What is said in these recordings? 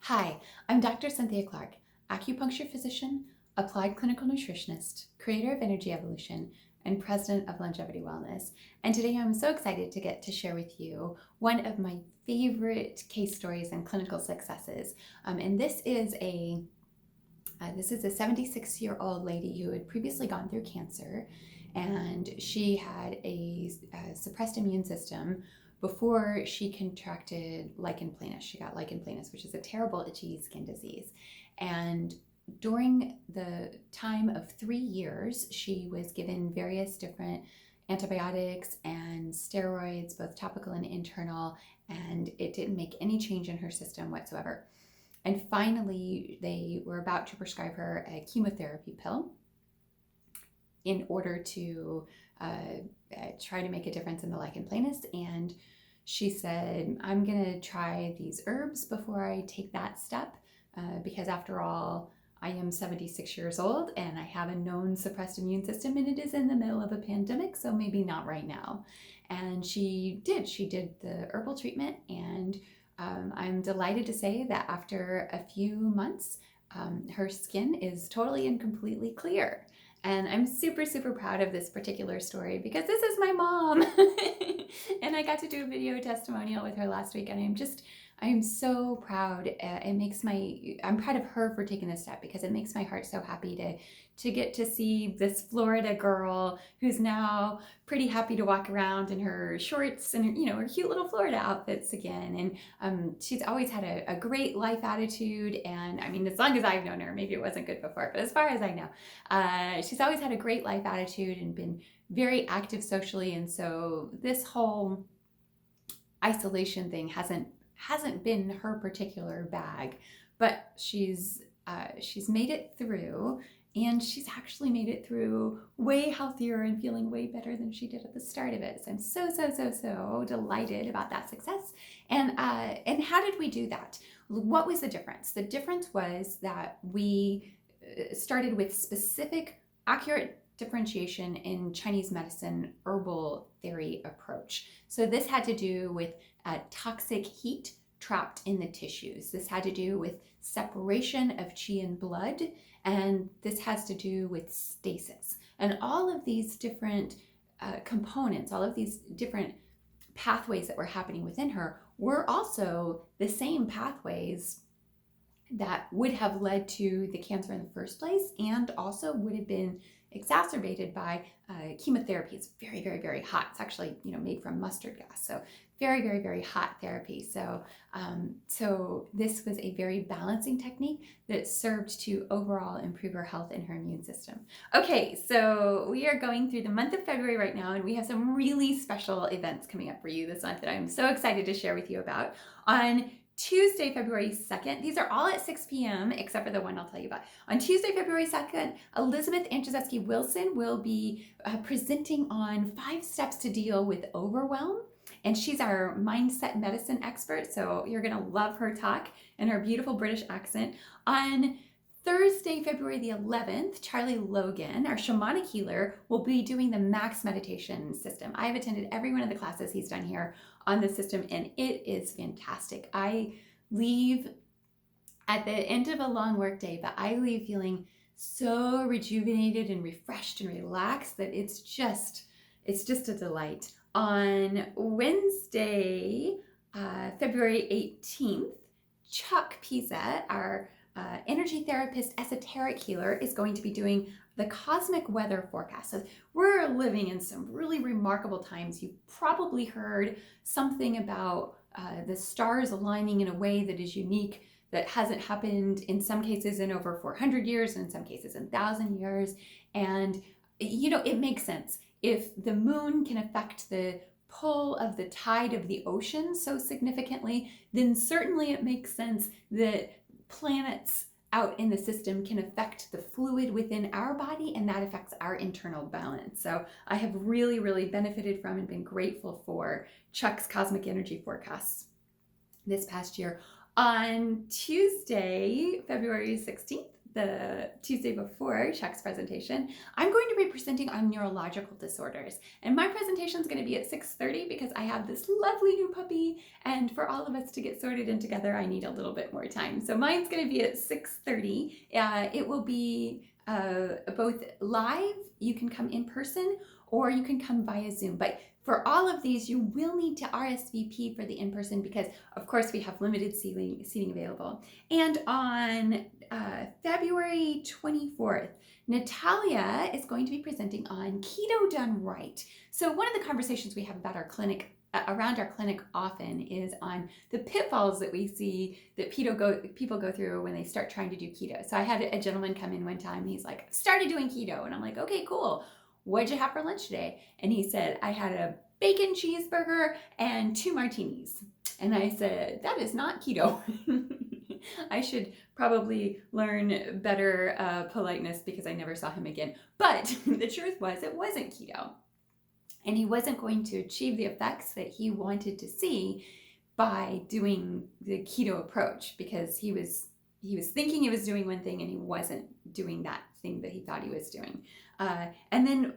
Hi, I'm Dr. Cynthia Clark, acupuncture physician, applied clinical nutritionist, creator of Energy Evolution, and president of Longevity Wellness. And today I'm so excited to get to share with you one of my favorite case stories and clinical successes. And this is a 76-year-old lady who had previously gone through cancer, and she had a suppressed immune system before she contracted lichen planus. She got lichen planus, which is a terrible itchy skin disease. And during the time of 3 years, she was given various different antibiotics and steroids, both topical and internal, and it didn't make any change in her system whatsoever. And finally, they were about to prescribe her a chemotherapy pill in order to try to make a difference in the lichen planus. And she said, I'm going to try these herbs before I take that step, because after all, I am 76 years old and I have a known suppressed immune system, and it is in the middle of a pandemic, so maybe not right now. And she did. She did the herbal treatment, and I'm delighted to say that after a few months, her skin is totally and completely clear. And I'm super, super proud of this particular story because this is my mom. And I got to do a video testimonial with her last week, and I'm so proud. I'm proud of her for taking this step because it makes my heart so happy to get to see this Florida girl who's now pretty happy to walk around in her shorts and her cute little Florida outfits again. And she's always had a great life attitude. And I mean, as long as I've known her, maybe it wasn't good before, but as far as I know, she's always had a great life attitude and been very active socially. And so this whole isolation thing hasn't been her particular bag, but she's made it through, and she's actually made it through way healthier and feeling way better than she did at the start of it. So I'm so delighted about that success. And how did we do that? What was the difference? The difference was that we started with specific, accurate differentiation in Chinese medicine herbal theory approach. So this had to do with toxic heat trapped in the tissues. This had to do with separation of qi and blood, and this has to do with stasis. And all of these different components, all of these different pathways that were happening within her were also the same pathways that would have led to the cancer in the first place, and also would have been exacerbated by chemotherapy. It's very hot. It's actually made from mustard gas, so very hot therapy. So this was a very balancing technique that served to overall improve her health and her immune system. Okay, so we are going through the month of February right now, and we have some really special events coming up for you this month that I'm so excited to share with you about. On Tuesday, February 2nd, these are all at 6 p.m. except for the one I'll tell you about. On Tuesday, February 2nd, Elizabeth Andrzejewski Wilson will be presenting on 5 steps to deal with overwhelm. And she's our mindset medicine expert, so you're going to love her talk and her beautiful British accent. On Thursday, February the 11th, Charlie Logan, our shamanic healer, will be doing the Max Meditation System. I have attended every one of the classes he's done here on the system, and it is fantastic. I leave at the end of a long work day, but I leave feeling so rejuvenated and refreshed and relaxed that it's just a delight. On Wednesday, February 18th, Chuck Pisa, our energy therapist, esoteric healer, is going to be doing the cosmic weather forecast. So we're living in some really remarkable times. You've probably heard something about the stars aligning in a way that is unique, that hasn't happened in some cases in over 400 years, and in some cases in 1,000 years. And it makes sense. If the moon can affect the pull of the tide of the ocean so significantly, then certainly it makes sense that planets out in the system can affect the fluid within our body, and that affects our internal balance. So I have really benefited from and been grateful for Chuck's cosmic energy forecasts this past year. On Tuesday, February 16th, the Tuesday before Chuck's presentation, I'm going to be presenting on neurological disorders. And my presentation is going to be at 6:30 because I have this lovely new puppy, and for all of us to get sorted in together, I need a little bit more time. So mine's going to be at 6:30. It will be both live, you can come in person, or you can come via Zoom. But for all of these, you will need to RSVP for the in-person because, of course, we have limited seating available. And on February 24th, Natalia is going to be presenting on keto done right. So one of the conversations we have about our clinic, around our clinic often, is on the pitfalls that we see that people go through when they start trying to do keto. So I had a gentleman come in one time, he's like, started doing keto. And I'm like, okay, cool. What'd you have for lunch today? And he said, I had a bacon cheeseburger and 2 martinis. And I said, that is not keto. I should probably learn better politeness because I never saw him again. But the truth was, it wasn't keto. And he wasn't going to achieve the effects that he wanted to see by doing the keto approach because he was thinking he was doing one thing and he wasn't doing that thing that he thought he was doing. And then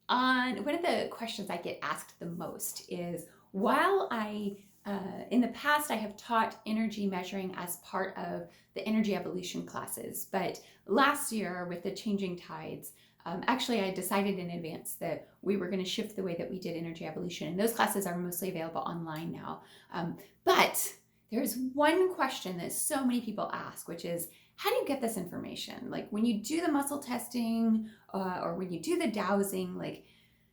on one of the questions I get asked the most is, while in the past I have taught energy measuring as part of the energy evolution classes, but last year with the changing tides, actually I decided in advance that we were going to shift the way that we did energy evolution, and those classes are mostly available online now. But there's one question that so many people ask, which is, how do you get this information? Like when you do the muscle testing or when you do the dowsing, like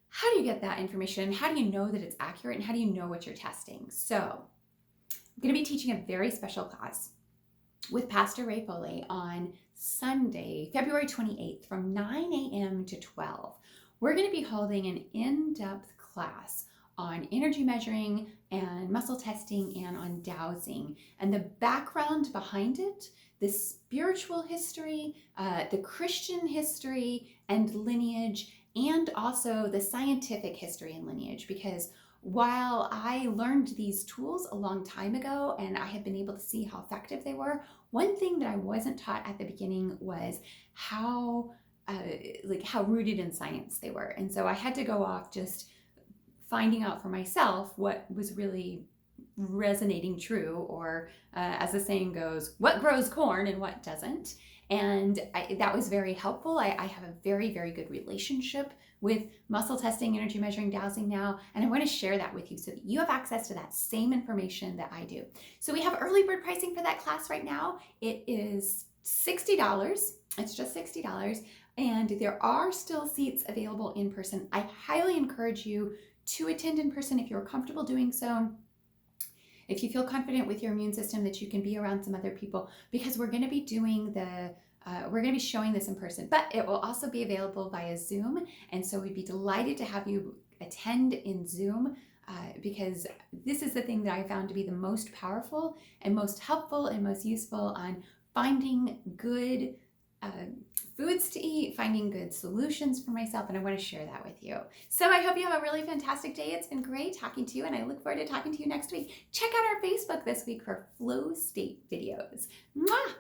how do you get that information? How do you know that it's accurate? And how do you know what you're testing? So I'm going to be teaching a very special class with Pastor Ray Foley on Sunday, February 28th from 9 a.m. to 12. We're going to be holding an in-depth class on energy measuring and muscle testing and on dowsing and the background behind it, the spiritual history, the Christian history and lineage, and also the scientific history and lineage. Because while I learned these tools a long time ago and I have been able to see how effective they were, one thing that I wasn't taught at the beginning was how rooted in science they were. And so I had to go off just finding out for myself what was really resonating true, or as the saying goes, what grows corn and what doesn't. And that was very helpful. I have a very, very good relationship with muscle testing, energy measuring, dowsing now, and I want to share that with you so that you have access to that same information that I do. So we have early bird pricing for that class right now. It is $60. It's just $60, and there are still seats available in person. I highly encourage you to attend in person if you're comfortable doing so. If you feel confident with your immune system that you can be around some other people, because we're going to be doing we're going to be showing this in person, but it will also be available via Zoom. And so we'd be delighted to have you attend in Zoom because this is the thing that I found to be the most powerful and most helpful and most useful on finding good foods to eat, finding good solutions for myself, and I want to share that with you. So I hope you have a really fantastic day. It's been great talking to you, and I look forward to talking to you next week. Check out our Facebook this week for flow state videos. Mwah!